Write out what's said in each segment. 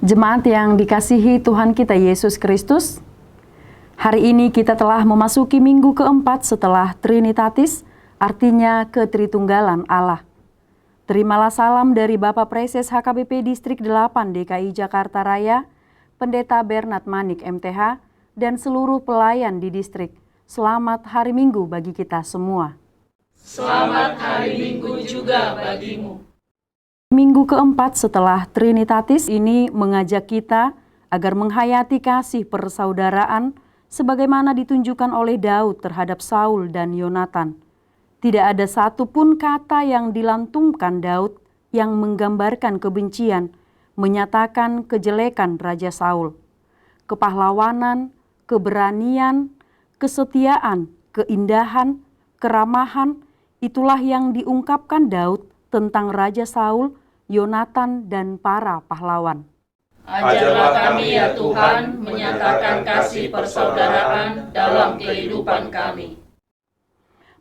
Jemaat yang dikasihi Tuhan kita Yesus Kristus, hari ini kita telah memasuki minggu keempat setelah Trinitatis, artinya Ketritunggalan Allah. Terimalah salam dari Bapak Preses HKBP Distrik 8 DKI Jakarta Raya, Pendeta Bernard Manik MTH, dan seluruh pelayan di distrik. Selamat hari Minggu bagi kita semua. Selamat hari Minggu juga bagimu. Minggu keempat setelah Trinitatis ini mengajak kita agar menghayati kasih persaudaraan sebagaimana ditunjukkan oleh Daud terhadap Saul dan Yonatan. Tidak ada satupun kata yang dilantunkan Daud yang menggambarkan kebencian, menyatakan kejelekan Raja Saul. Kepahlawanan, keberanian, kesetiaan, keindahan, keramahan, itulah yang diungkapkan Daud tentang Raja Saul, Yonatan, dan para pahlawan. Ajarlah kami ya Tuhan menyatakan kasih persaudaraan dalam kehidupan kami.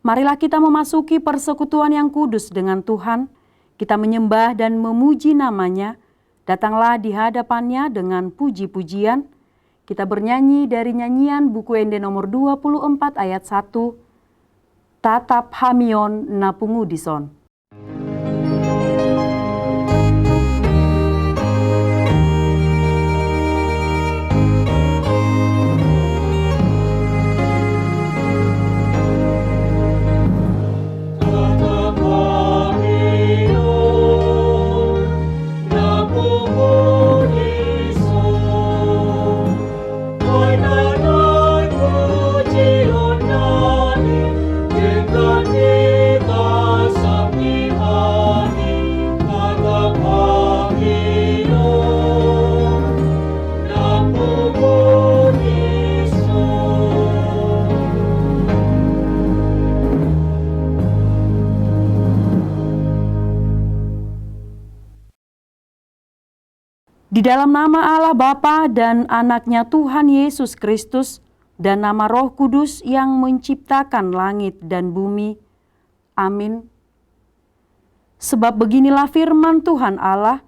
Marilah kita memasuki persekutuan yang kudus dengan Tuhan. Kita menyembah dan memuji namanya. Datanglah di hadapannya dengan puji-pujian. Kita bernyanyi dari nyanyian buku Ende nomor 24 ayat 1. Tatap hamion napungudison. Di dalam nama Allah Bapa dan Anaknya Tuhan Yesus Kristus dan nama Roh Kudus yang menciptakan langit dan bumi. Amin. Sebab beginilah firman Tuhan Allah,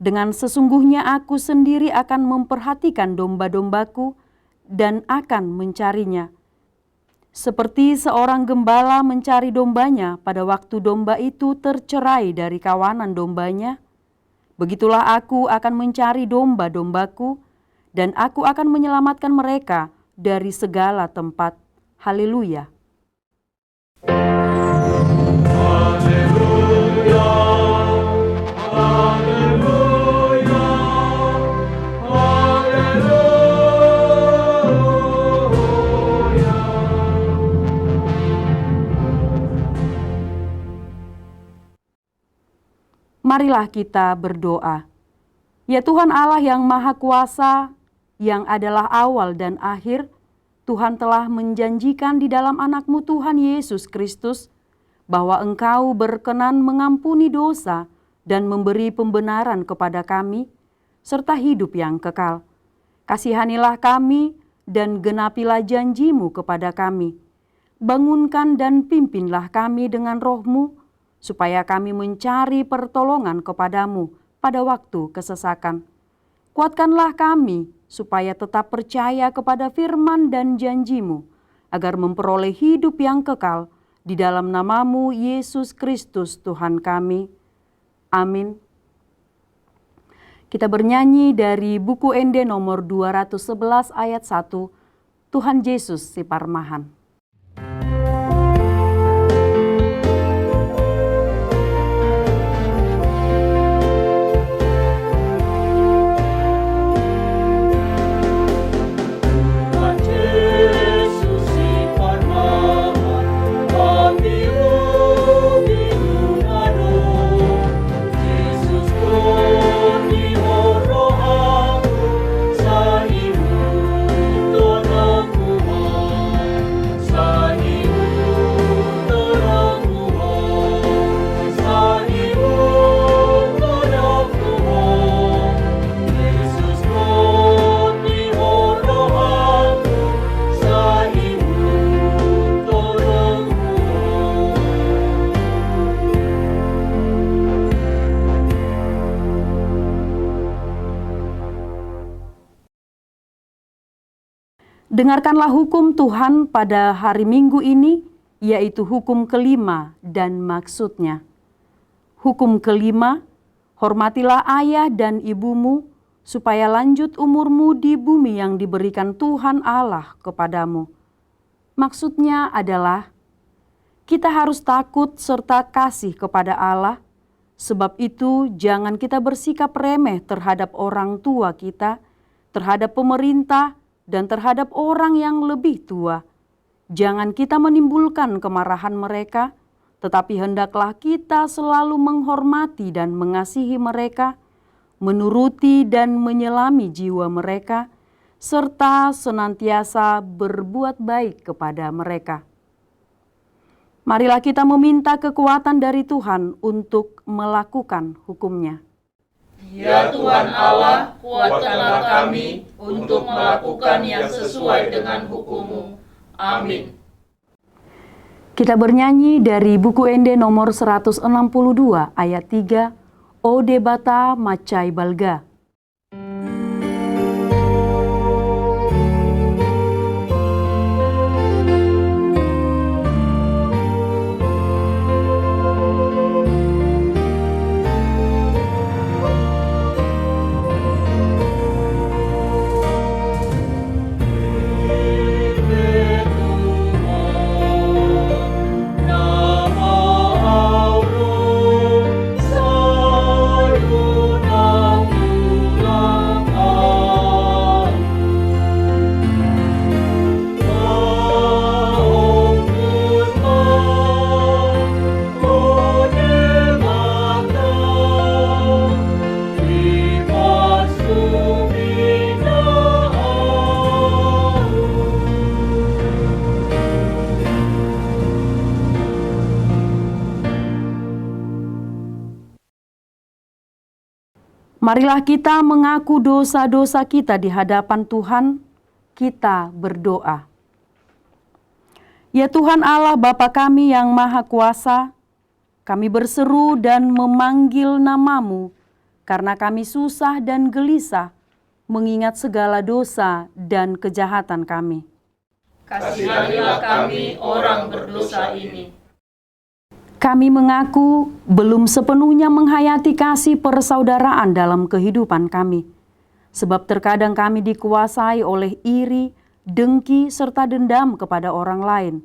dengan sesungguhnya aku sendiri akan memperhatikan domba-dombaku dan akan mencarinya. Seperti seorang gembala mencari dombanya pada waktu domba itu tercerai dari kawanan dombanya, begitulah aku akan mencari domba-dombaku, dan aku akan menyelamatkan mereka dari segala tempat. Haleluya. Haleluya, haleluya, haleluya. Marilah kita berdoa. Ya Tuhan Allah yang Maha Kuasa, yang adalah awal dan akhir, Tuhan telah menjanjikan di dalam anak-Mu Tuhan Yesus Kristus, bahwa Engkau berkenan mengampuni dosa dan memberi pembenaran kepada kami, serta hidup yang kekal. Kasihanilah kami dan genapilah janji-Mu kepada kami. Bangunkan dan pimpinlah kami dengan Roh-Mu, supaya kami mencari pertolongan kepadamu pada waktu kesesakan. Kuatkanlah kami supaya tetap percaya kepada firman dan janji-Mu, agar memperoleh hidup yang kekal di dalam nama-Mu Yesus Kristus Tuhan kami. Amin. Kita bernyanyi dari buku Ende nomor 211 ayat 1, Tuhan Yesus si Parmahan. Dengarkanlah hukum Tuhan pada hari Minggu ini, yaitu hukum kelima dan maksudnya. Hukum kelima, hormatilah ayah dan ibumu, supaya lanjut umurmu di bumi yang diberikan Tuhan Allah kepadamu. Maksudnya adalah, kita harus takut serta kasih kepada Allah. Sebab itu jangan kita bersikap remeh terhadap orang tua kita, terhadap pemerintah, dan terhadap orang yang lebih tua. Jangan kita menimbulkan kemarahan mereka, tetapi hendaklah kita selalu menghormati dan mengasihi mereka, menuruti dan menyelami jiwa mereka, serta senantiasa berbuat baik kepada mereka. Marilah kita meminta kekuatan dari Tuhan untuk melakukan hukum-Nya. Ya Tuhan Allah, kuatkanlah kami untuk melakukan yang sesuai dengan hukum-Mu. Amin. Kita bernyanyi dari buku Ende nomor 162 ayat 3, O Debata Macai Balga. Marilah kita mengaku dosa-dosa kita di hadapan Tuhan, kita berdoa. Ya Tuhan Allah Bapa kami yang Maha Kuasa, kami berseru dan memanggil nama-Mu karena kami susah dan gelisah mengingat segala dosa dan kejahatan kami. Kasihanilah kami orang berdosa ini. Kami mengaku belum sepenuhnya menghayati kasih persaudaraan dalam kehidupan kami. Sebab terkadang kami dikuasai oleh iri, dengki, serta dendam kepada orang lain.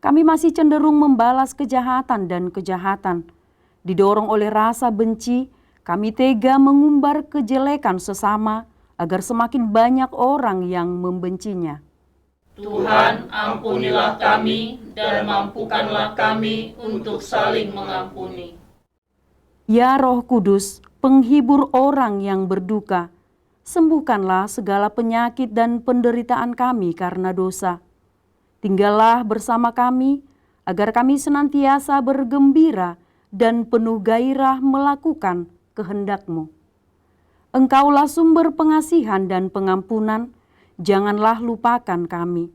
Kami masih cenderung membalas kejahatan dan kejahatan. Didorong oleh rasa benci, kami tega mengumbar kejelekan sesama agar semakin banyak orang yang membencinya. Tuhan, ampunilah kami dan mampukanlah kami untuk saling mengampuni. Ya Roh Kudus, penghibur orang yang berduka, sembuhkanlah segala penyakit dan penderitaan kami karena dosa. Tinggallah bersama kami, agar kami senantiasa bergembira dan penuh gairah melakukan kehendak-Mu. Engkaulah sumber pengasihan dan pengampunan, janganlah lupakan kami.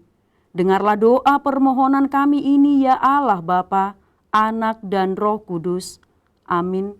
Dengarlah doa permohonan kami ini ya Allah Bapa, Anak dan Roh Kudus. Amin.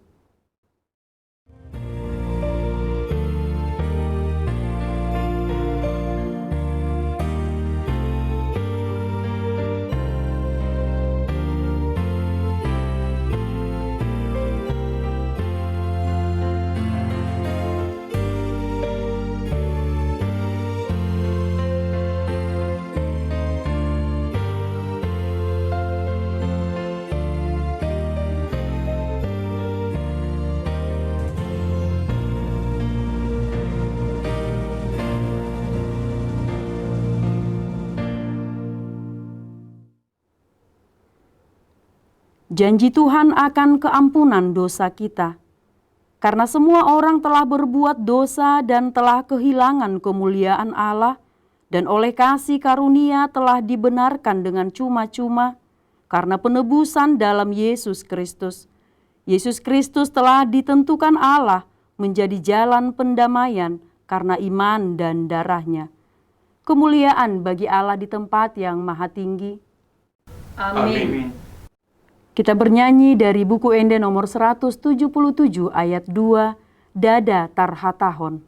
Janji Tuhan akan keampunan dosa kita. Karena semua orang telah berbuat dosa dan telah kehilangan kemuliaan Allah, dan oleh kasih karunia telah dibenarkan dengan cuma-cuma karena penebusan dalam Yesus Kristus. Yesus Kristus telah ditentukan Allah menjadi jalan pendamaian karena iman dan darah-Nya. Kemuliaan bagi Allah di tempat yang maha tinggi. Amin. Kita bernyanyi dari buku Ende nomor 177 ayat 2, Dada Tarhatahon.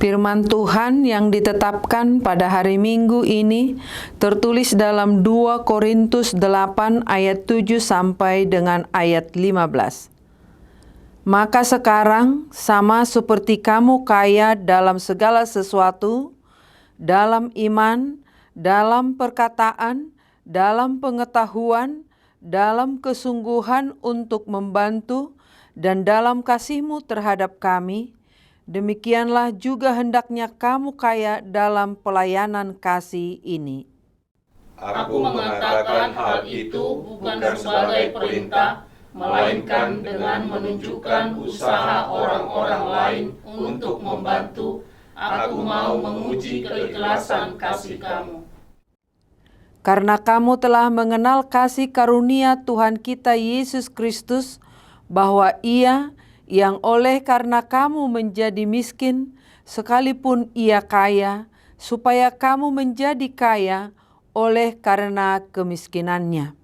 Firman Tuhan yang ditetapkan pada hari Minggu ini tertulis dalam 2 Korintus 8 ayat 7 sampai dengan ayat 15. Maka sekarang sama seperti kamu kaya dalam segala sesuatu, dalam iman, dalam perkataan, dalam pengetahuan, dalam kesungguhan untuk membantu, dan dalam kasihmu terhadap kami, demikianlah juga hendaknya kamu kaya dalam pelayanan kasih ini. Aku mengatakan hal itu bukan sebagai perintah, melainkan dengan menunjukkan usaha orang-orang lain untuk membantu. Aku mau menguji keikhlasan kasih kamu. Karena kamu telah mengenal kasih karunia Tuhan kita Yesus Kristus, bahwa Ia yang oleh karena kamu menjadi miskin, sekalipun Ia kaya, supaya kamu menjadi kaya oleh karena kemiskinannya.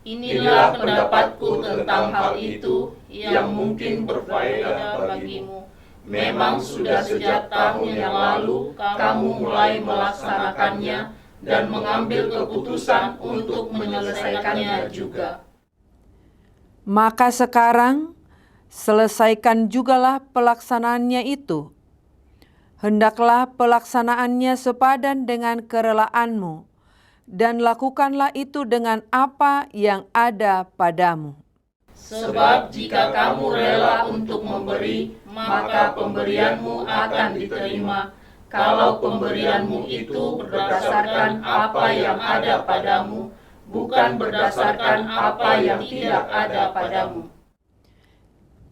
Inilah pendapatku tentang hal itu yang mungkin berfaedah bagimu. Memang sudah sejak tahun yang lalu kamu mulai melaksanakannya dan mengambil keputusan untuk menyelesaikannya juga. Maka sekarang selesaikan jugalah pelaksanaannya itu. Hendaklah pelaksanaannya sepadan dengan kerelaanmu, dan lakukanlah itu dengan apa yang ada padamu. Sebab jika kamu rela untuk memberi, maka pemberianmu akan diterima. Kalau pemberianmu itu berdasarkan apa yang ada padamu, bukan berdasarkan apa yang tidak ada padamu.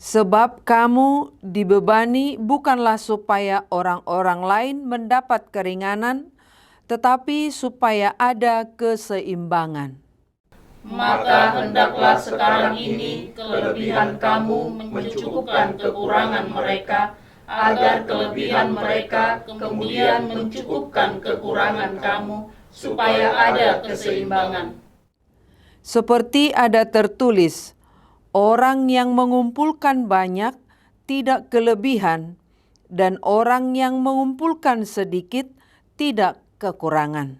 Sebab kamu dibebani bukanlah supaya orang-orang lain mendapat keringanan, tetapi supaya ada keseimbangan. Maka hendaklah sekarang ini kelebihan kamu mencukupkan kekurangan mereka, agar kelebihan mereka kemudian mencukupkan kekurangan kamu, supaya ada keseimbangan. Seperti ada tertulis, orang yang mengumpulkan banyak tidak kelebihan, dan orang yang mengumpulkan sedikit tidak kekurangan.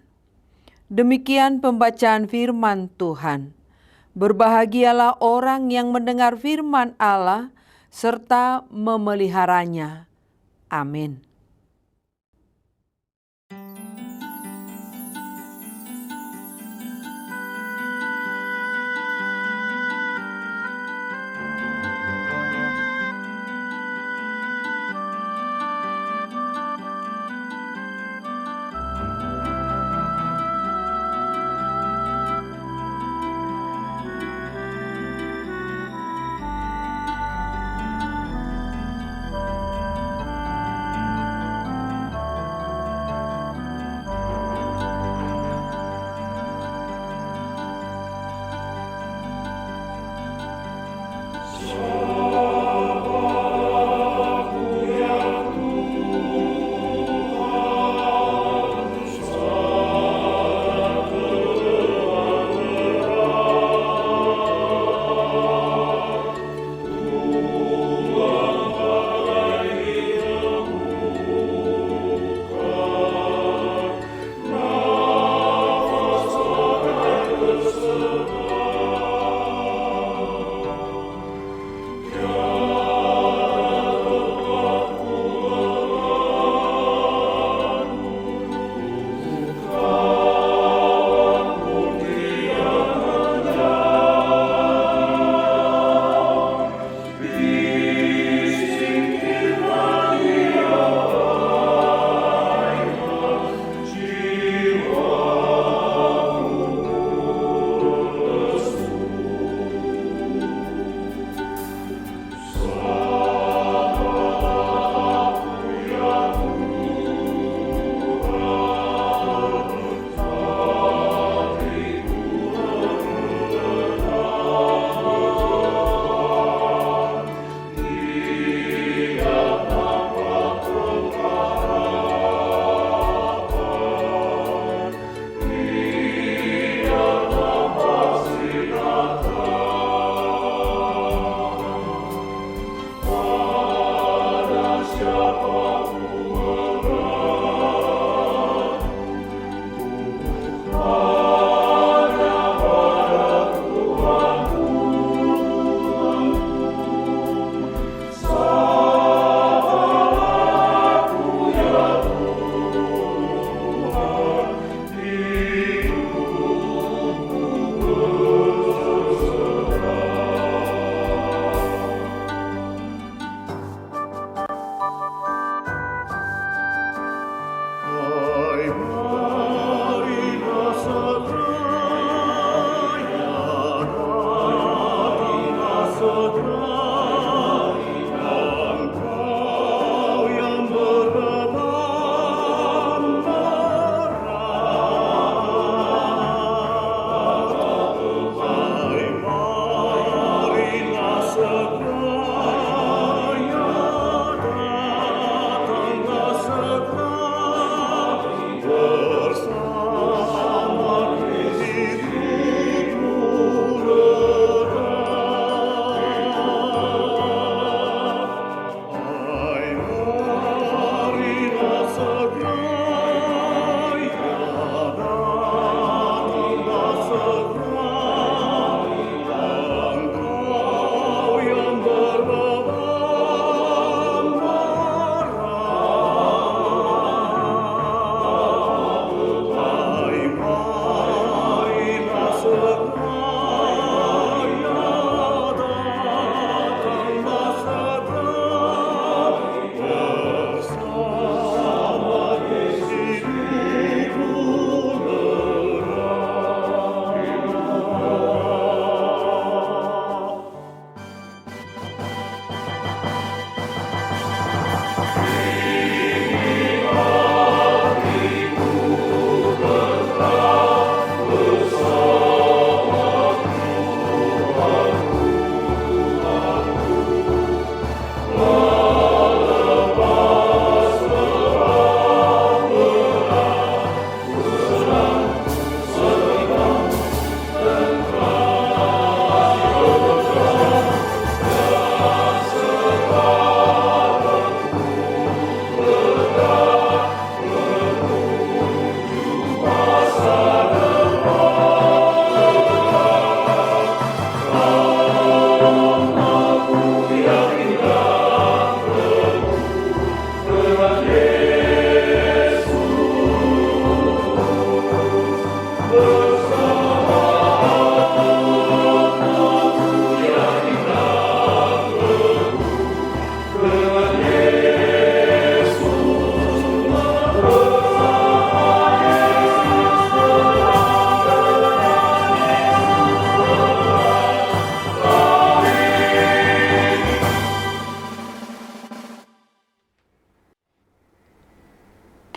Demikian pembacaan firman Tuhan. Berbahagialah orang yang mendengar firman Allah serta memeliharanya. Amin.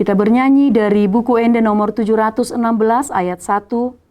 Kita bernyanyi dari buku Ende nomor 716 ayat 1.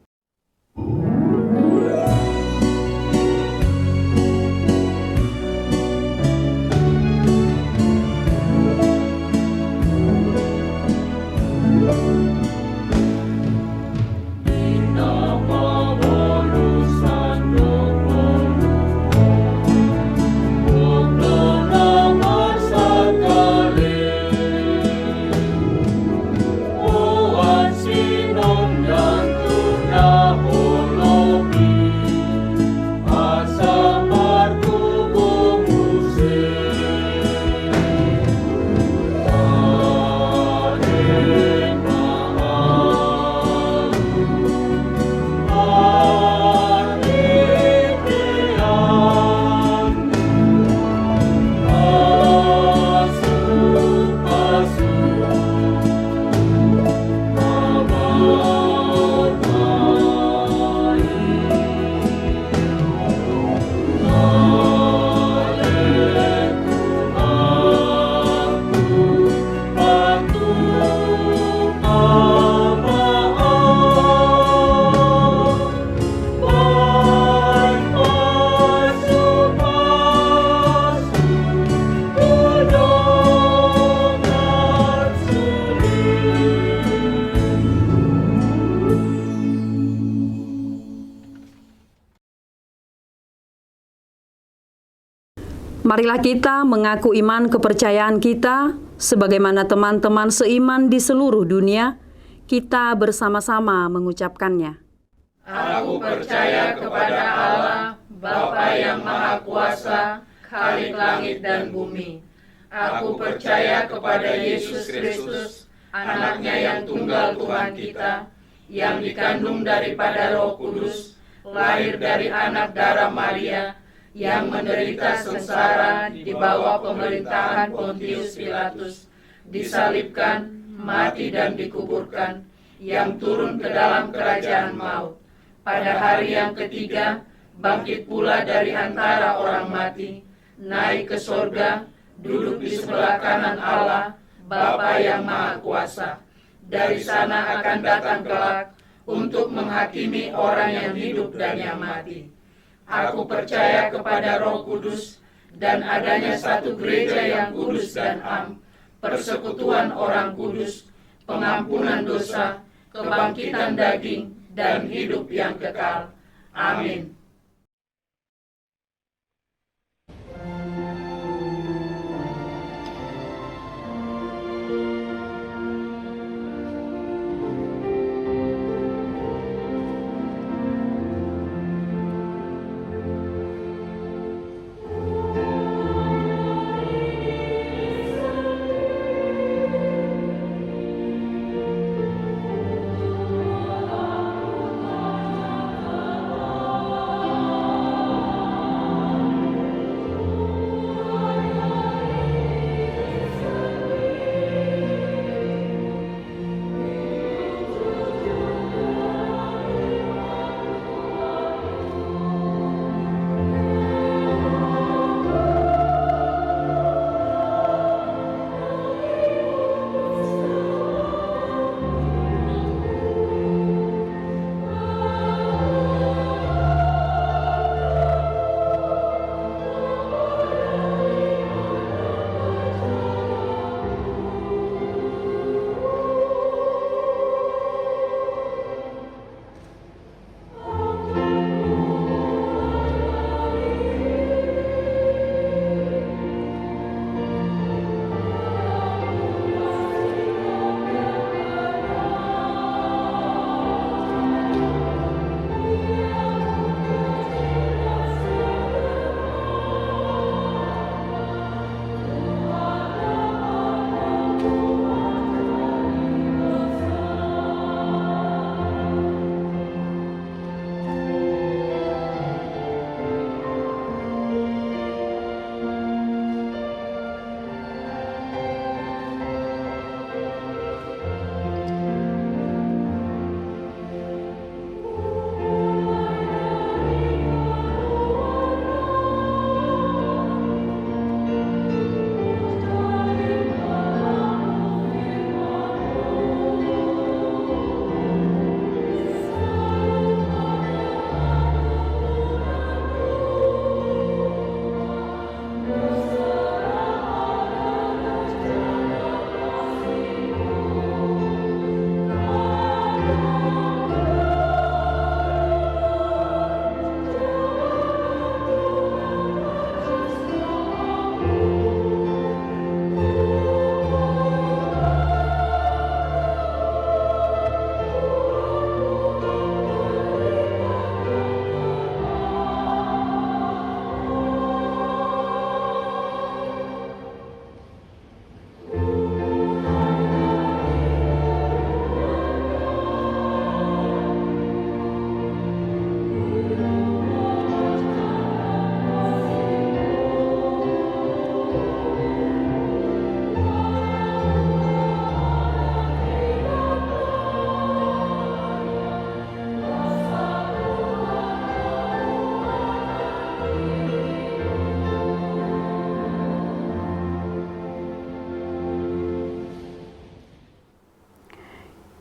Marilah kita mengaku iman kepercayaan kita sebagaimana teman-teman seiman di seluruh dunia. Kita bersama-sama mengucapkannya. Aku percaya kepada Allah, Bapa yang Maha Kuasa, Khalik langit dan bumi. Aku percaya kepada Yesus Kristus, Anaknya yang tunggal Tuhan kita, yang dikandung daripada Roh Kudus, lahir dari anak darah Maria, yang menderita sengsara di bawah pemerintahan Pontius Pilatus, disalibkan, mati dan dikuburkan, yang turun ke dalam kerajaan maut. Pada hari yang ketiga, bangkit pula dari antara orang mati, naik ke sorga, duduk di sebelah kanan Allah, Bapa yang Maha Kuasa. Dari sana akan datang kelak untuk menghakimi orang yang hidup dan yang mati. Aku percaya kepada Roh Kudus dan adanya satu gereja yang kudus dan am, persekutuan orang kudus, pengampunan dosa, kebangkitan daging, dan hidup yang kekal. Amin.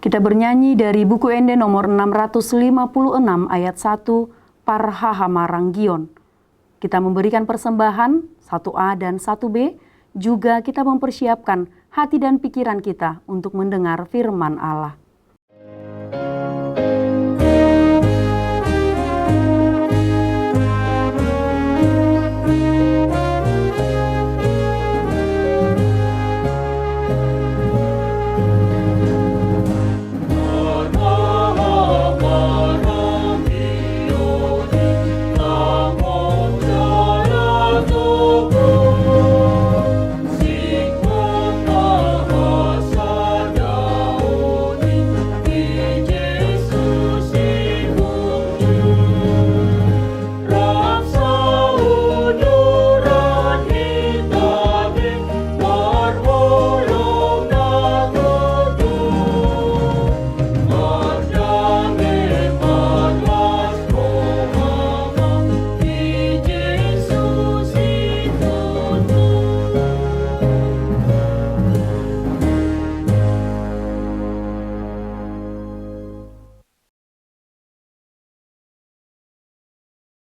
Kita bernyanyi dari buku Ende nomor 656 ayat 1, Parhaha Maranggion. Kita memberikan persembahan 1A dan 1B, juga kita mempersiapkan hati dan pikiran kita untuk mendengar firman Allah.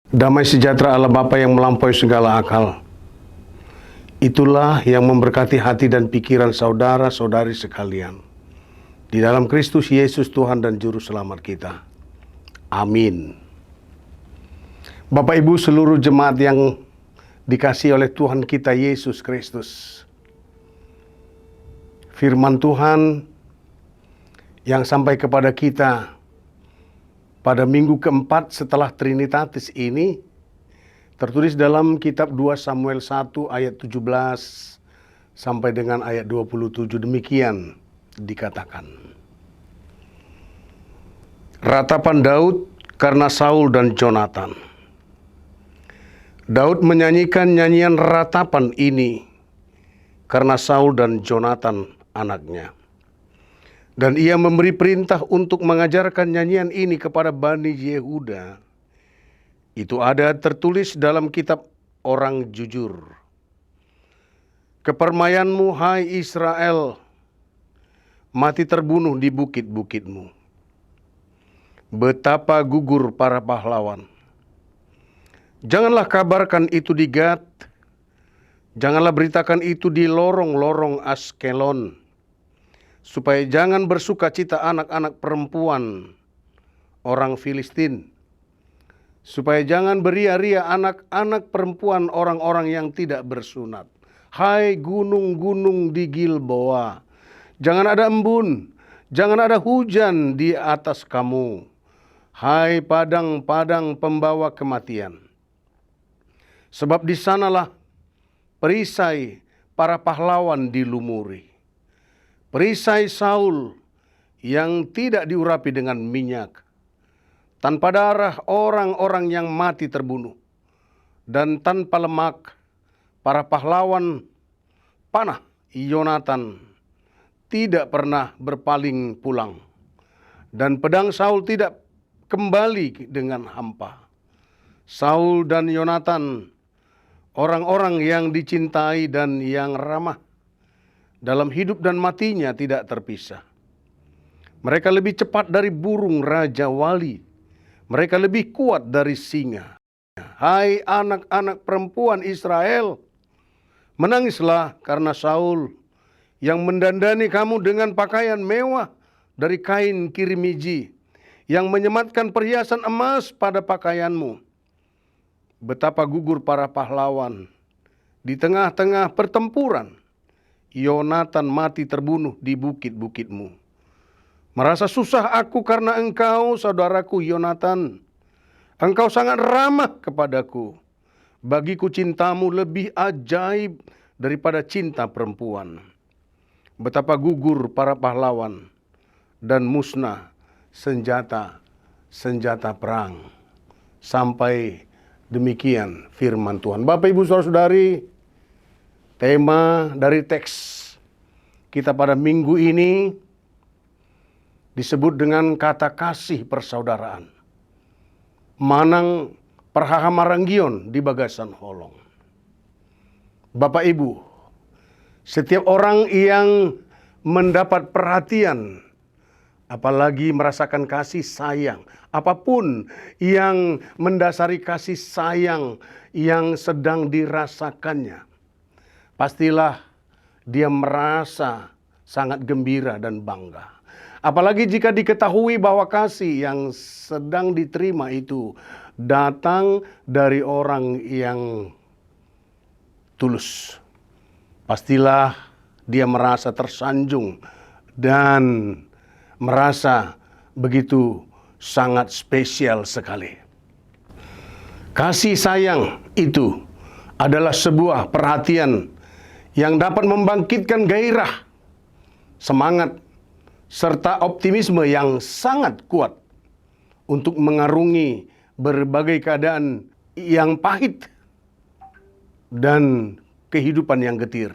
Damai sejahtera Allah Bapa yang melampaui segala akal, itulah yang memberkati hati dan pikiran saudara-saudari sekalian. Di dalam Kristus Yesus Tuhan dan Juru Selamat kita. Amin. Bapak Ibu seluruh jemaat yang dikasihi oleh Tuhan kita Yesus Kristus. Firman Tuhan yang sampai kepada kita pada minggu keempat setelah Trinitatis ini tertulis dalam kitab 2 Samuel 1 ayat 17 sampai dengan ayat 27. Demikian dikatakan. Ratapan Daud karena Saul dan Jonatan. Daud menyanyikan nyanyian ratapan ini karena Saul dan Jonatan anaknya. Dan ia memberi perintah untuk mengajarkan nyanyian ini kepada Bani Yehuda. Itu ada tertulis dalam kitab Orang Jujur. Kepermayanmu, hai Israel, mati terbunuh di bukit-bukitmu. Betapa gugur para pahlawan. Janganlah kabarkan itu di Gad. Janganlah beritakan itu di lorong-lorong Askelon. Supaya jangan bersuka cita anak-anak perempuan orang Filistin. Supaya jangan beria-ria anak-anak perempuan orang-orang yang tidak bersunat. Hai gunung-gunung di Gilboa, jangan ada embun, jangan ada hujan di atas kamu. Hai padang-padang pembawa kematian. Sebab di sanalah perisai para pahlawan dilumuri. Perisai Saul yang tidak diurapi dengan minyak. Tanpa darah orang-orang yang mati terbunuh. Dan tanpa lemak para pahlawan panah Yonatan tidak pernah berpaling pulang. Dan pedang Saul tidak kembali dengan hampa. Saul dan Yonatan, orang-orang yang dicintai dan yang ramah, dalam hidup dan matinya tidak terpisah. Mereka lebih cepat dari burung raja wali. Mereka lebih kuat dari singa. Hai anak-anak perempuan Israel, menangislah karena Saul yang mendandani kamu dengan pakaian mewah dari kain kirimiji, yang menyematkan perhiasan emas pada pakaianmu. Betapa gugur para pahlawan di tengah-tengah pertempuran. Yonatan mati terbunuh di bukit-bukitmu. Merasa susah aku karena engkau, saudaraku Yonatan. Engkau sangat ramah kepadaku. Bagiku cintamu lebih ajaib daripada cinta perempuan. Betapa gugur para pahlawan dan musnah senjata perang. Sampai demikian firman Tuhan. Bapak, Ibu, Saudara-saudari, tema dari teks kita pada minggu ini disebut dengan kata kasih persaudaraan. Manang Parhaha Maranggion di Bagasan Holong. Bapak Ibu, setiap orang yang mendapat perhatian apalagi merasakan kasih sayang. Apapun yang mendasari kasih sayang yang sedang dirasakannya, pastilah dia merasa sangat gembira dan bangga. Apalagi jika diketahui bahwa kasih yang sedang diterima itu datang dari orang yang tulus. Pastilah dia merasa tersanjung dan merasa begitu sangat spesial sekali. Kasih sayang itu adalah sebuah perhatian yang dapat membangkitkan gairah, semangat, serta optimisme yang sangat kuat untuk mengarungi berbagai keadaan yang pahit dan kehidupan yang getir.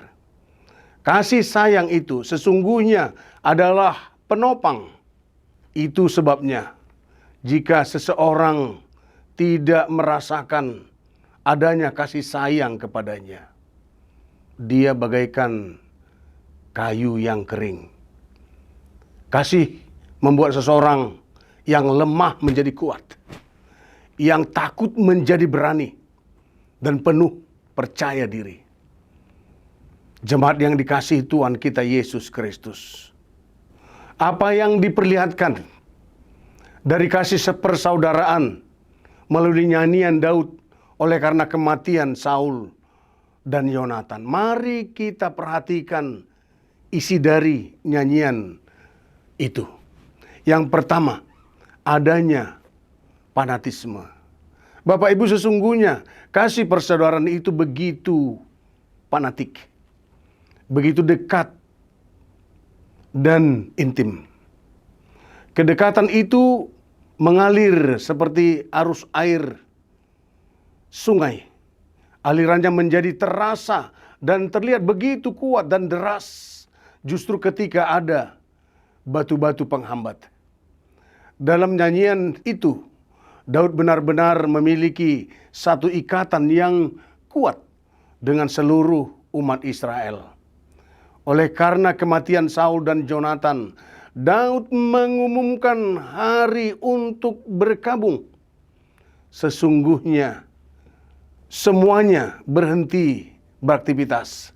Kasih sayang itu sesungguhnya adalah penopang. Itu sebabnya jika seseorang tidak merasakan adanya kasih sayang kepadanya, dia bagaikan kayu yang kering. Kasih membuat seseorang yang lemah menjadi kuat, yang takut menjadi berani, dan penuh percaya diri. Jemaat yang dikasihi Tuhan kita Yesus Kristus, apa yang diperlihatkan dari kasih sepersaudaraan melalui nyanyian Daud oleh karena kematian Saul dan Yonatan. Mari kita perhatikan isi dari nyanyian itu. Yang pertama, adanya fanatisme. Bapak Ibu, sesungguhnya kasih persaudaraan itu begitu fanatik, begitu dekat dan intim. Kedekatan itu mengalir seperti arus air sungai. Alirannya menjadi terasa dan terlihat begitu kuat dan deras justru ketika ada batu-batu penghambat. Dalam nyanyian itu, Daud benar-benar memiliki satu ikatan yang kuat dengan seluruh umat Israel. Oleh karena kematian Saul dan Yonatan, Daud mengumumkan hari untuk berkabung. Sesungguhnya semuanya berhenti beraktivitas.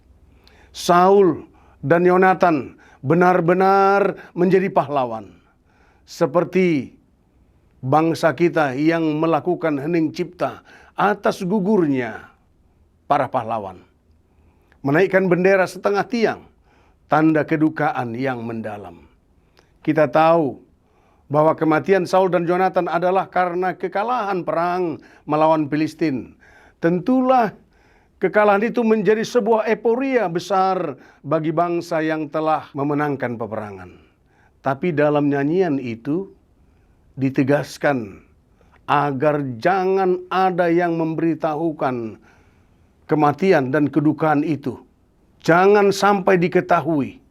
Saul dan Yonatan benar-benar menjadi pahlawan. Seperti bangsa kita yang melakukan hening cipta atas gugurnya para pahlawan. Menaikkan bendera setengah tiang, tanda kedukaan yang mendalam. Kita tahu bahwa kematian Saul dan Yonatan adalah karena kekalahan perang melawan Filistin. Tentulah kekalahan itu menjadi sebuah euforia besar bagi bangsa yang telah memenangkan peperangan. Tapi dalam nyanyian itu ditegaskan agar jangan ada yang memberitahukan kematian dan kedukaan itu. Jangan sampai diketahui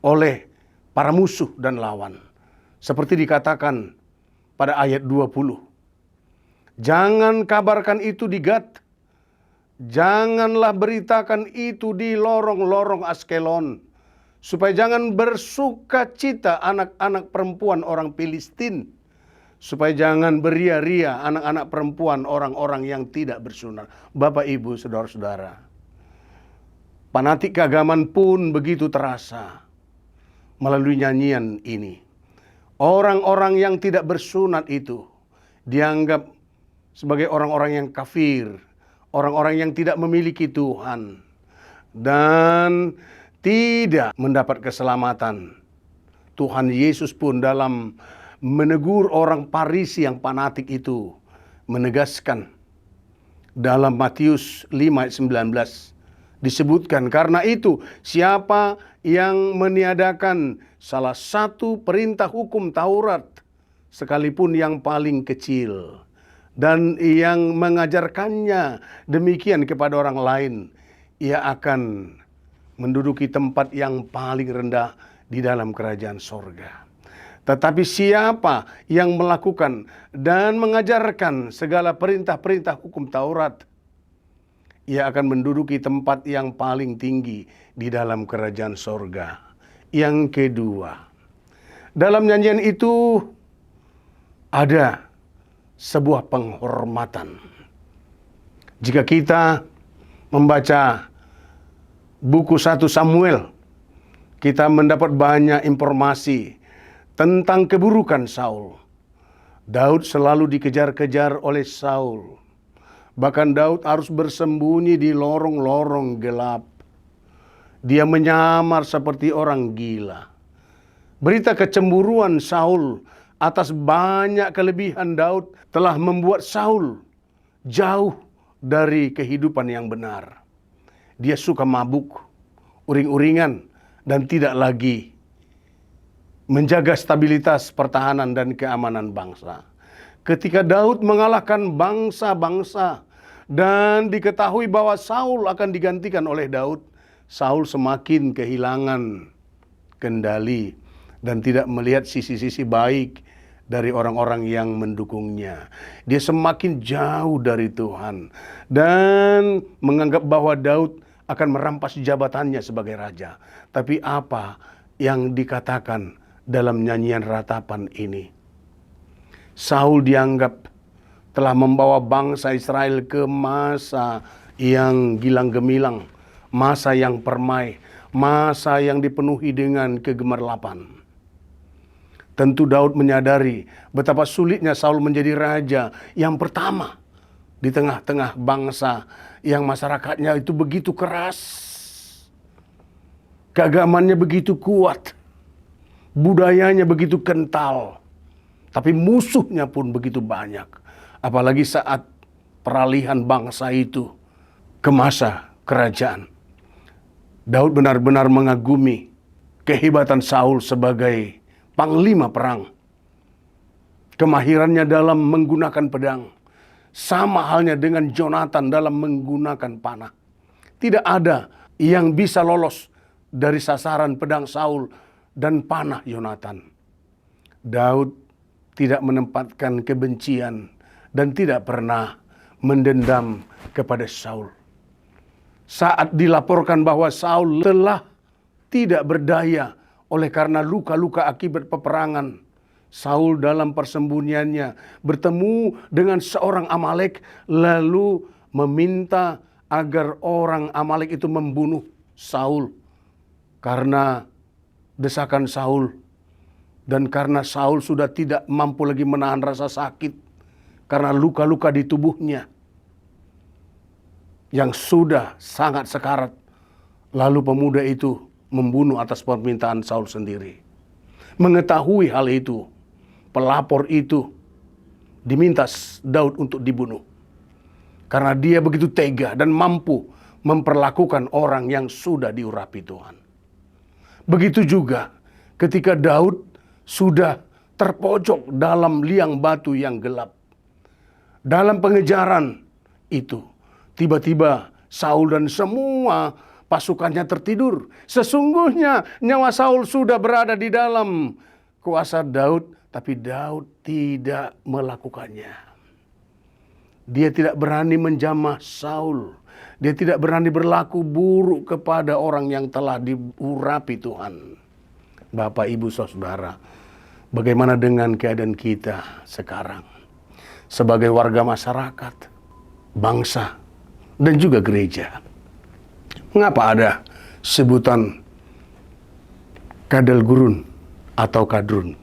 oleh para musuh dan lawan. Seperti dikatakan pada ayat 20. Jangan kabarkan itu di Gat. Janganlah beritakan itu di lorong-lorong Askelon. Supaya jangan bersuka cita anak-anak perempuan orang Filistin. Supaya jangan beria-ria anak-anak perempuan orang-orang yang tidak bersunat. Bapak, Ibu, saudara-saudara. Fanatik keagamaan pun begitu terasa melalui nyanyian ini. Orang-orang yang tidak bersunat itu dianggap sebagai orang-orang yang kafir, orang-orang yang tidak memiliki Tuhan, dan tidak mendapat keselamatan. Tuhan Yesus pun dalam menegur orang Farisi yang fanatik itu menegaskan dalam Matius 5 ayat 19 disebutkan, karena itu siapa yang meniadakan salah satu perintah hukum Taurat sekalipun yang paling kecil dan yang mengajarkannya demikian kepada orang lain, ia akan menduduki tempat yang paling rendah di dalam kerajaan sorga. Tetapi siapa yang melakukan dan mengajarkan segala perintah-perintah hukum Taurat, ia akan menduduki tempat yang paling tinggi di dalam kerajaan sorga. Yang kedua, Dalam nyanyian itu ada sebuah penghormatan. Jika kita membaca buku 1 Samuel, kita mendapat banyak informasi tentang keburukan Saul. Daud selalu dikejar-kejar oleh Saul. Bahkan Daud harus bersembunyi di lorong-lorong gelap. Dia menyamar seperti orang gila. Berita kecemburuan Saul atas banyak kelebihan Daud telah membuat Saul jauh dari kehidupan yang benar. Dia suka mabuk, uring-uringan, dan tidak lagi menjaga stabilitas pertahanan dan keamanan bangsa. Ketika Daud mengalahkan bangsa-bangsa dan diketahui bahwa Saul akan digantikan oleh Daud, Saul semakin kehilangan kendali dan tidak melihat sisi-sisi baik dari orang-orang yang mendukungnya. Dia semakin jauh dari Tuhan dan menganggap bahwa Daud akan merampas jabatannya sebagai raja. Tapi apa yang dikatakan dalam nyanyian ratapan ini? Saul dianggap telah membawa bangsa Israel ke masa yang gilang gemilang, masa yang permai, masa yang dipenuhi dengan kegemerlapan. Tentu Daud menyadari betapa sulitnya Saul menjadi raja yang pertama di tengah-tengah bangsa yang masyarakatnya itu begitu keras. Keagamannya begitu kuat. Budayanya begitu kental. Tapi musuhnya pun begitu banyak. Apalagi saat peralihan bangsa itu ke masa kerajaan. Daud benar-benar mengagumi kehebatan Saul sebagai panglima perang. Kemahirannya dalam menggunakan pedang. Sama halnya dengan Jonathan dalam menggunakan panah. Tidak ada yang bisa lolos dari sasaran pedang Saul dan panah Yonatan. Daud tidak menempatkan kebencian dan tidak pernah mendendam kepada Saul. Saat dilaporkan bahwa Saul telah tidak berdaya oleh karena luka-luka akibat peperangan, Saul dalam persembunyiannya bertemu dengan seorang Amalek lalu meminta agar orang Amalek itu membunuh Saul karena desakan Saul dan karena Saul sudah tidak mampu lagi menahan rasa sakit karena luka-luka di tubuhnya yang sudah sangat sekarat. Lalu pemuda itu membunuh atas permintaan Saul sendiri. Mengetahui hal itu, pelapor itu diminta Daud untuk dibunuh. Karena dia begitu tega dan mampu memperlakukan orang yang sudah diurapi Tuhan. Begitu juga ketika Daud sudah terpojok dalam liang batu yang gelap. Dalam pengejaran itu, tiba-tiba Saul dan semua pasukannya tertidur. Sesungguhnya nyawa Saul sudah berada di dalam kuasa Daud, tapi Daud tidak melakukannya. Dia tidak berani menjamah Saul. Dia tidak berani berlaku buruk kepada orang yang telah diurapi Tuhan. Bapak, Ibu, Saudara, bagaimana dengan keadaan kita sekarang? Sebagai warga masyarakat, bangsa, dan juga gereja. Mengapa ada sebutan kadal gurun atau kadrun?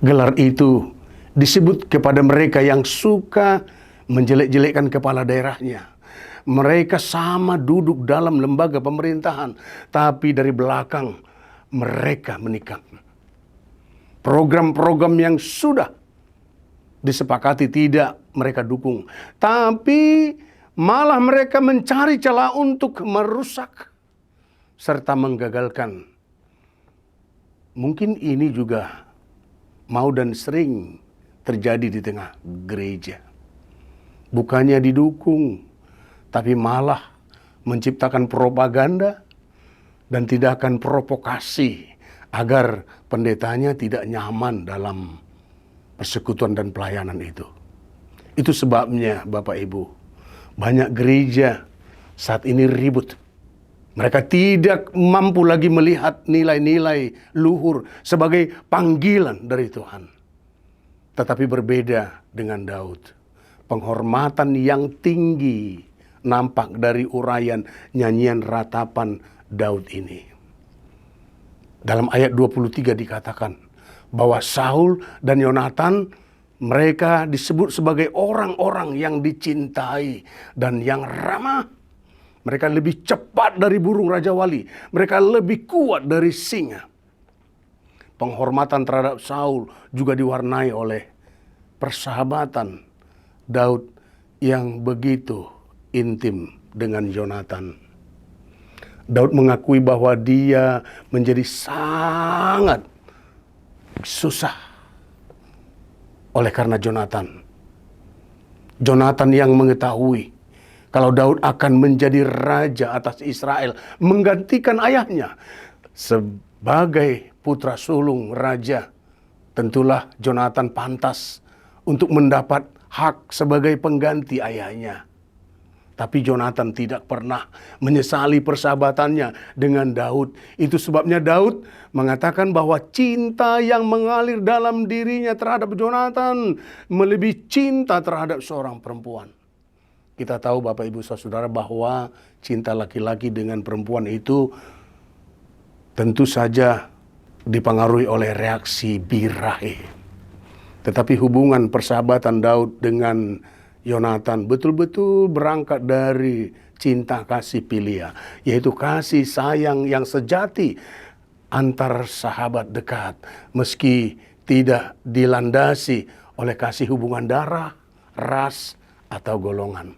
Gelar itu disebut kepada mereka yang suka menjelek-jelekkan kepala daerahnya. Mereka sama duduk dalam lembaga pemerintahan, tapi dari belakang mereka menikam. Program-program yang sudah disepakati tidak mereka dukung, tapi malah mereka mencari celah untuk merusak serta menggagalkan. Mungkin ini juga mau dan sering terjadi di tengah gereja. Bukannya didukung, tapi malah menciptakan propaganda dan tindakan provokasi agar pendetanya tidak nyaman dalam persekutuan dan pelayanan itu. Itu sebabnya Bapak Ibu, banyak gereja saat ini ribut. Mereka tidak mampu lagi melihat nilai-nilai luhur sebagai panggilan dari Tuhan. Tetapi berbeda dengan Daud. Penghormatan yang tinggi nampak dari uraian nyanyian ratapan Daud ini. Dalam ayat 23 dikatakan bahwa Saul dan Yonatan mereka disebut sebagai orang-orang yang dicintai dan yang ramah. Mereka lebih cepat dari burung Raja Wali. Mereka lebih kuat dari singa. Penghormatan terhadap Saul juga diwarnai oleh persahabatan Daud yang begitu intim dengan Yonatan. Daud mengakui bahwa dia menjadi sangat susah oleh karena Yonatan. Yonatan yang mengetahui kalau Daud akan menjadi raja atas Israel, menggantikan ayahnya sebagai putra sulung raja. Tentulah Yonatan pantas untuk mendapat hak sebagai pengganti ayahnya. Tapi Yonatan tidak pernah menyesali persahabatannya dengan Daud. Itu sebabnya Daud mengatakan bahwa cinta yang mengalir dalam dirinya terhadap Yonatan melebihi cinta terhadap seorang perempuan. Kita tahu Bapak Ibu Saudara bahwa cinta laki-laki dengan perempuan itu tentu saja dipengaruhi oleh reaksi birahi. Tetapi hubungan persahabatan Daud dengan Yonatan betul-betul berangkat dari cinta kasih filia, yaitu kasih sayang yang sejati antar sahabat dekat, meski tidak dilandasi oleh kasih hubungan darah, ras, atau golongan.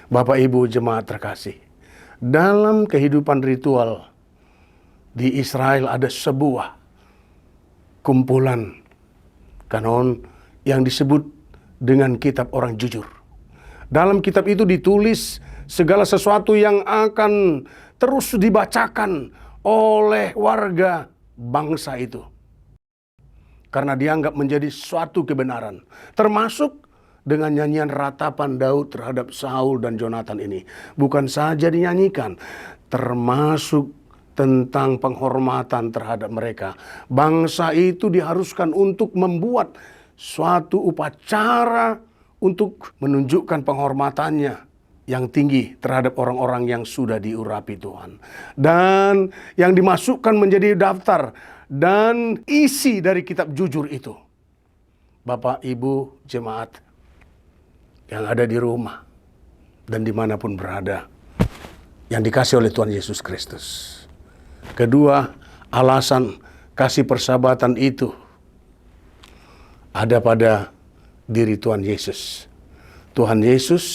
Bapak Ibu jemaat terkasih, dalam kehidupan ritual di Israel ada sebuah kumpulan kanon yang disebut dengan kitab orang jujur. Dalam kitab itu ditulis segala sesuatu yang akan terus dibacakan oleh warga bangsa itu, karena dianggap menjadi suatu kebenaran, termasuk dengan nyanyian ratapan Daud terhadap Saul dan Yonatan ini. Bukan saja dinyanyikan, termasuk tentang penghormatan terhadap mereka. Bangsa itu diharuskan untuk membuat suatu upacara untuk menunjukkan penghormatannya yang tinggi terhadap orang-orang yang sudah diurapi Tuhan. Dan yang dimasukkan menjadi daftar dan isi dari kitab jujur itu. Bapak, Ibu, jemaat yang ada di rumah dan dimanapun berada, yang dikasih oleh Tuhan Yesus Kristus. Kedua, alasan kasih persahabatan itu ada pada diri Tuhan Yesus. Tuhan Yesus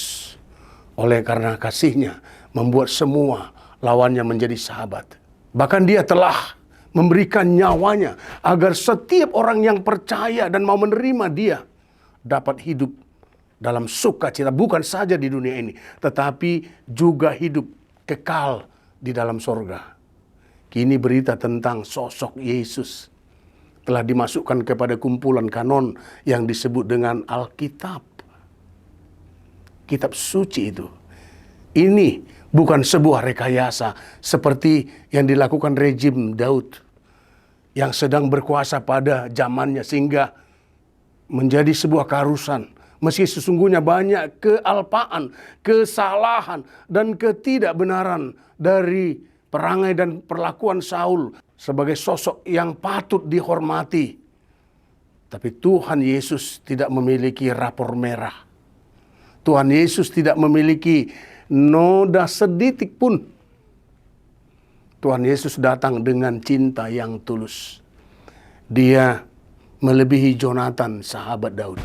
oleh karena kasihnya membuat semua lawannya menjadi sahabat. Bahkan dia telah memberikan nyawanya agar setiap orang yang percaya dan mau menerima dia dapat hidup dalam sukacita, bukan saja di dunia ini, tetapi juga hidup kekal di dalam sorga. Kini berita tentang sosok Yesus telah dimasukkan kepada kumpulan kanon yang disebut dengan Alkitab. Kitab suci itu. Ini bukan sebuah rekayasa seperti yang dilakukan rejim Daud yang sedang berkuasa pada zamannya, sehingga menjadi sebuah keharusan. Meski sesungguhnya banyak kealpaan, kesalahan, dan ketidakbenaran dari perangai dan perlakuan Saul sebagai sosok yang patut dihormati. Tapi Tuhan Yesus tidak memiliki rapor merah. Tuhan Yesus tidak memiliki noda seditik pun. Tuhan Yesus datang dengan cinta yang tulus. Dia melebihi Yonatan, sahabat Daud.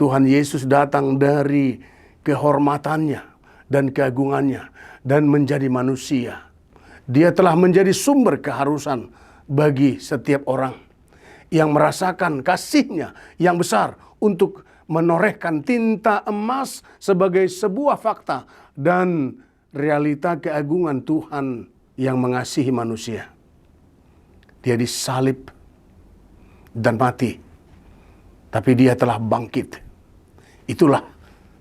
Tuhan Yesus datang dari kehormatannya dan keagungannya dan menjadi manusia. Dia telah menjadi sumber keharusan bagi setiap orang yang merasakan kasihnya yang besar untuk menorehkan tinta emas sebagai sebuah fakta dan realita keagungan Tuhan yang mengasihi manusia. Dia disalib dan mati, tapi dia telah bangkit. Itulah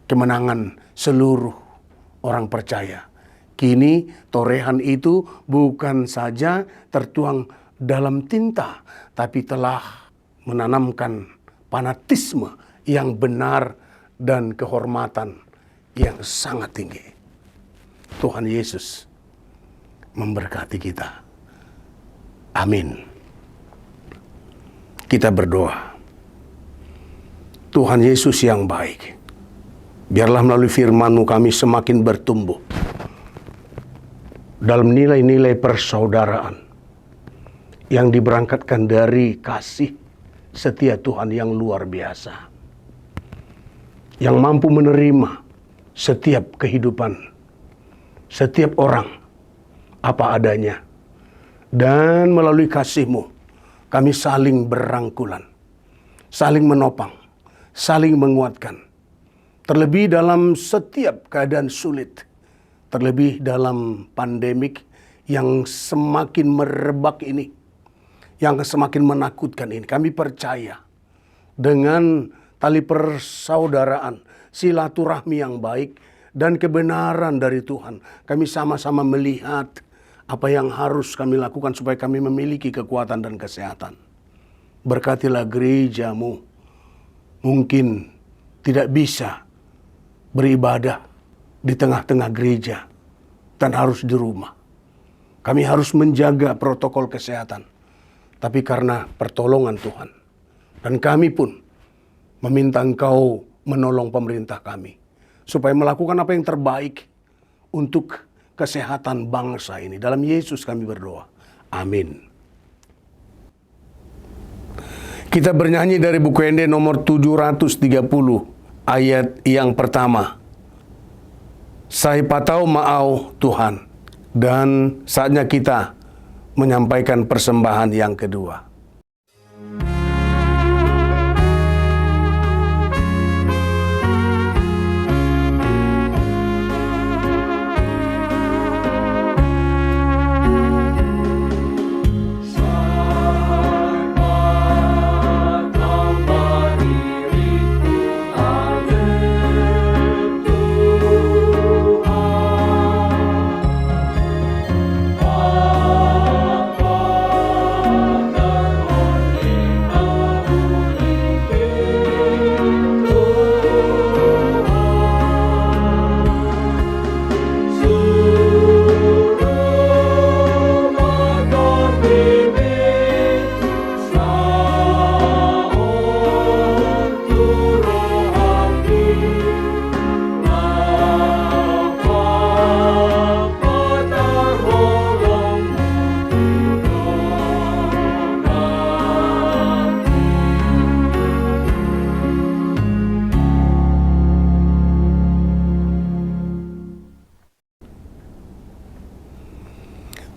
kemenangan seluruh orang percaya. Kini torehan itu bukan saja tertuang dalam tinta, tapi telah menanamkan fanatisme yang benar dan kehormatan yang sangat tinggi. Tuhan Yesus memberkati kita. Amin. Kita berdoa. Tuhan Yesus yang baik, biarlah melalui firman-Mu kami semakin bertumbuh dalam nilai-nilai persaudaraan yang diberangkatkan dari kasih setia Tuhan yang luar biasa, yang mampu menerima setiap kehidupan, setiap orang apa adanya. Dan melalui kasih-Mu kami saling berangkulan, saling menopang, saling menguatkan. Terlebih dalam setiap keadaan sulit, terlebih dalam pandemik yang semakin merebak ini, yang semakin menakutkan ini. Kami percaya dengan tali persaudaraan, silaturahmi yang baik, dan kebenaran dari Tuhan, kami sama-sama melihat apa yang harus kami lakukan supaya kami memiliki kekuatan dan kesehatan. Berkatilah gereja-Mu. Mungkin tidak bisa beribadah di tengah-tengah gereja dan harus di rumah. Kami harus menjaga protokol kesehatan. Tapi karena pertolongan Tuhan, dan kami pun meminta Engkau menolong pemerintah kami supaya melakukan apa yang terbaik untuk kesehatan bangsa ini. Dalam Yesus kami berdoa. Amin. Kita bernyanyi dari buku Ende nomor 730 ayat yang pertama. Saya patau maau Tuhan. Dan saatnya kita menyampaikan persembahan yang kedua.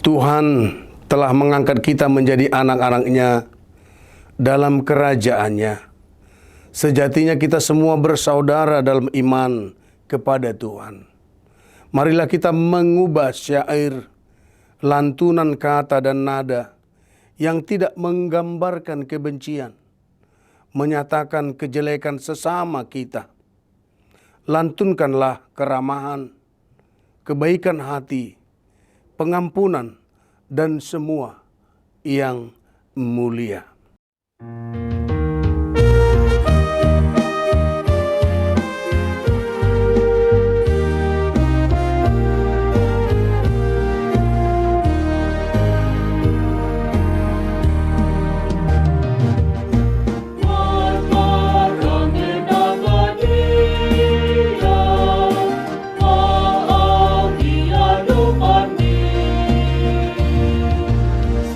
Tuhan telah mengangkat kita menjadi anak-anak-Nya dalam kerajaan-Nya. Sejatinya kita semua bersaudara dalam iman kepada Tuhan. Marilah kita mengubah syair, lantunan kata dan nada yang tidak menggambarkan kebencian, menyatakan kejelekan sesama kita. Lantunkanlah keramahan, kebaikan hati, pengampunan, dan semua yang mulia.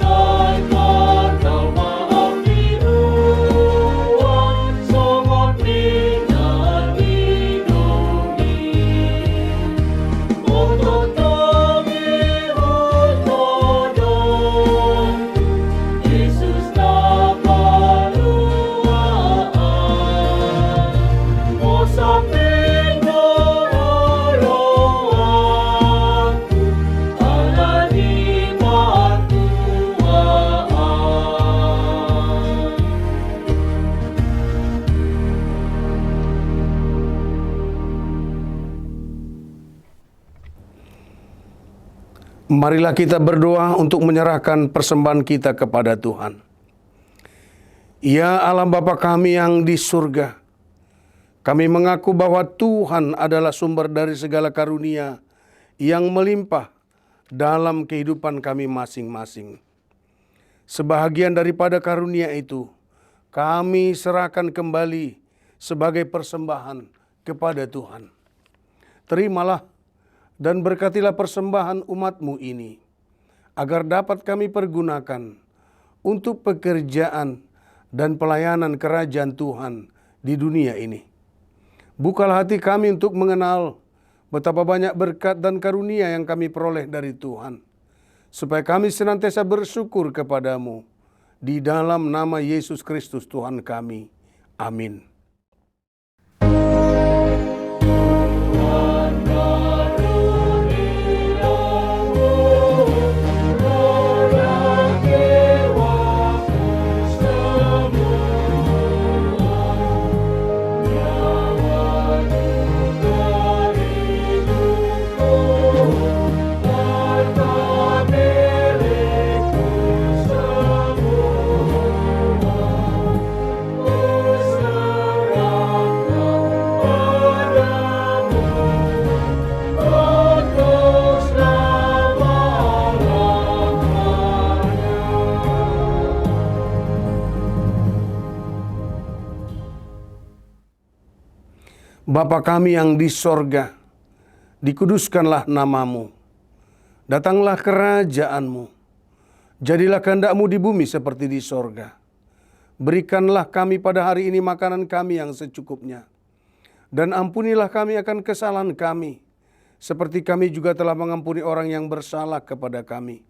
Saya patau maau Marilah kita berdoa untuk menyerahkan persembahan kita kepada Tuhan. Ya Allah Bapa kami yang di surga, kami mengaku bahwa Tuhan adalah sumber dari segala karunia yang melimpah dalam kehidupan kami masing-masing. Sebahagian daripada karunia itu, kami serahkan kembali sebagai persembahan kepada Tuhan. Terimalah dan berkatilah persembahan umat-Mu ini, agar dapat kami pergunakan untuk pekerjaan dan pelayanan kerajaan Tuhan di dunia ini. Bukalah hati kami untuk mengenal betapa banyak berkat dan karunia yang kami peroleh dari Tuhan, supaya kami senantiasa bersyukur kepadamu, di dalam nama Yesus Kristus Tuhan kami. Amin. Bapa kami yang di sorga, dikuduskanlah namamu. Datanglah kerajaan-Mu. Jadilah kehendak-Mu di bumi seperti di sorga. Berikanlah kami pada hari ini makanan kami yang secukupnya. Dan ampunilah kami akan kesalahan kami, seperti kami juga telah mengampuni orang yang bersalah kepada kami.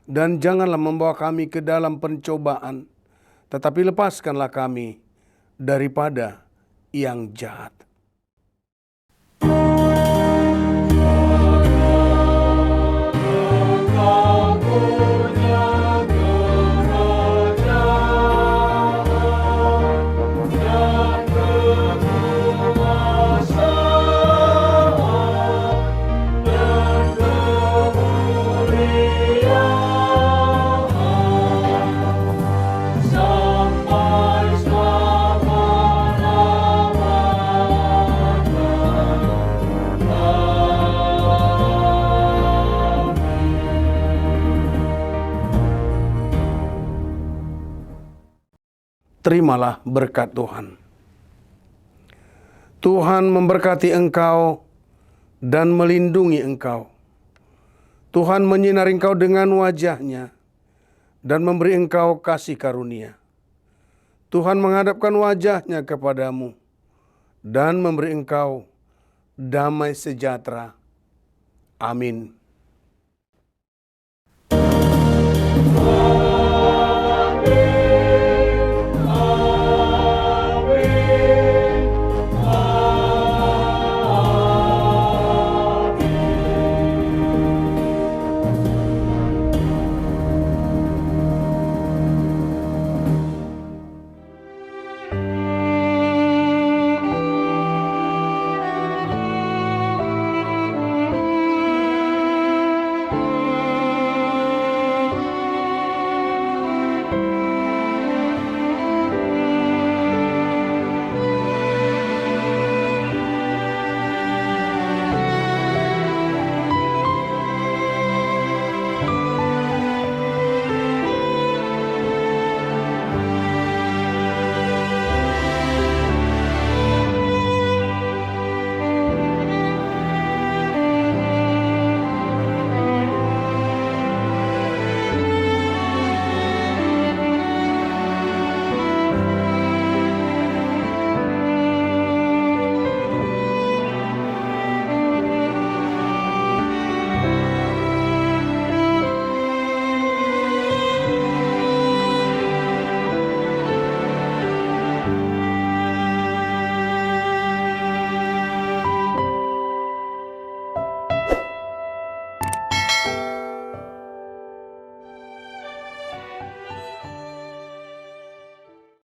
Dan janganlah membawa kami ke dalam pencobaan, tetapi lepaskanlah kami daripada yang jahat. Terimalah berkat Tuhan. Tuhan memberkati engkau dan melindungi engkau. Tuhan menyinari engkau dengan wajah-Nya dan memberi engkau kasih karunia. Tuhan menghadapkan wajah-Nya kepadamu dan memberi engkau damai sejahtera. Amin.